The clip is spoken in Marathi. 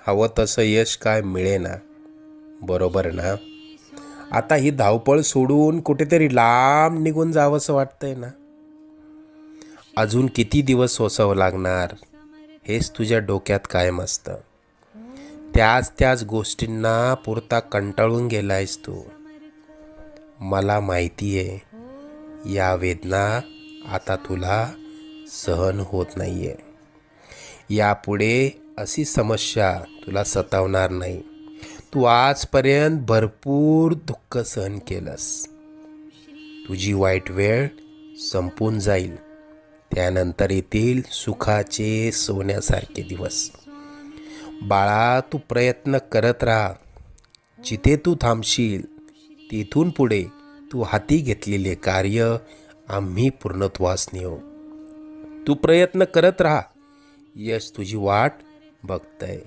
हवं तसं यश काय मिळेना, बरोबर ना? आता ही धावपळ सोडून कुठेतरी लांब निघून जावंसं वाटतंय ना? अजून किती दिवस सोसावं लागणार हेच तुझ्या डोक्यात कायम असतं. त्याच त्याच गोष्टींना पुरता कंटाळून गेलायस तू. मला माहिती आहे या वेदना आता तुला सहन होत नाहीये. यापुढे अशी समस्या तुला सतावणार नाही. तू आजपर्यंत भरपूर दुःख सहन केलंस. तुझी वाईट वेळ संपून जाईल. त्यानंतर येतील सुखाचे सोन्यासारखे दिवस. बाळा, तू प्रयत्न करत राहा. जिथे तू थांबशील तिथून पुढे तू हाती घेतलेले कार्य आम्ही पूर्णत्वास नेऊ. तू प्रयत्न करत राहा. यश तुझी वाट बघतंय.